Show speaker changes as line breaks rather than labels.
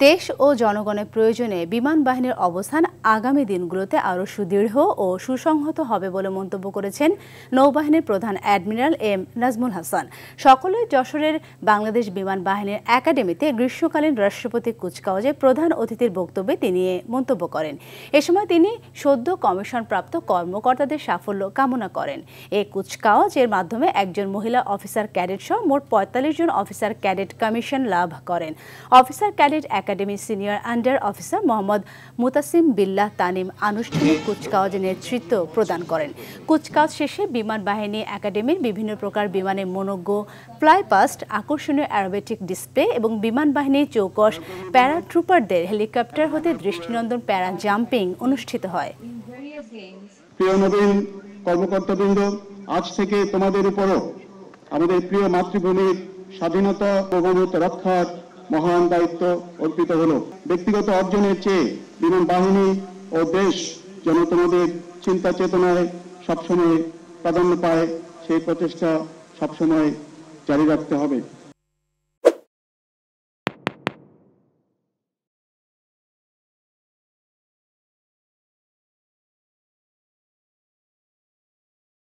দেশ ও জনগণের প্রয়োজনে বিমান বাহিনীর অবস্থান আগামী দিনগুলোতে আরও সুদৃঢ় ও সুসংহত হবে বলে মন্তব্য করেছেন নৌবাহিনীর প্রধান অ্যাডমিরাল এম নাজমুল হাসান। সকালে যশোরের বাংলাদেশ বিমান বাহিনীর একাডেমিতে গ্রীষ্মকালীন রাষ্ট্রপতি কুচকাওয়াজে প্রধান অতিথির বক্তব্যে তিনি মন্তব্য করেন। এ সময় তিনি সদ্য কমিশনপ্রাপ্ত কর্মকর্তাদের সাফল্য কামনা করেন। এই কুচকাওয়াজের মাধ্যমে একজন মহিলা অফিসার ক্যাডেট সহ মোট ৪৫ জন অফিসার ক্যাডেট কমিশন লাভ করেন। Officer cadet academy senior under officer Mohammad Mutasim Billah Tanim আনুষ্ঠানিক কুচকাওয়াজে নেতৃত্ব প্রদান করেন। কুচকাওয়াজ শেষে বিমান বাহিনী একাডেমির বিভিন্ন প্রকার বিমানের মনোজ্ঞ ফ্লাইপাস্ট, আকর্ষণীয় অ্যারোবেটিক ডিসপ্লে এবং বিমান বাহিনীর চৌকস প্যারাট্রুপারদের হেলিকপ্টার হতে দৃষ্টিনন্দন প্যারা জাম্পিং অনুষ্ঠিত হয়।
প্রিয় নবীন কর্মকর্তাবৃন্দ, আজ থেকে তোমাদের উপরও আমাদের প্রিয় মাতৃভূমির স্বাধীনতা ও সার্বভৌমত্ব রক্ষার মহান দায়িত্ব অর্পিত হলো। ব্যক্তিগত অর্জনের চেয়ে বিমান বাহিনী ও দেশ যেন তোমাদের চিন্তা চেতনায় সবসময় প্রাধান্য পায়, সেই প্রচেষ্টা সবসময় জারি রাখতে হবে।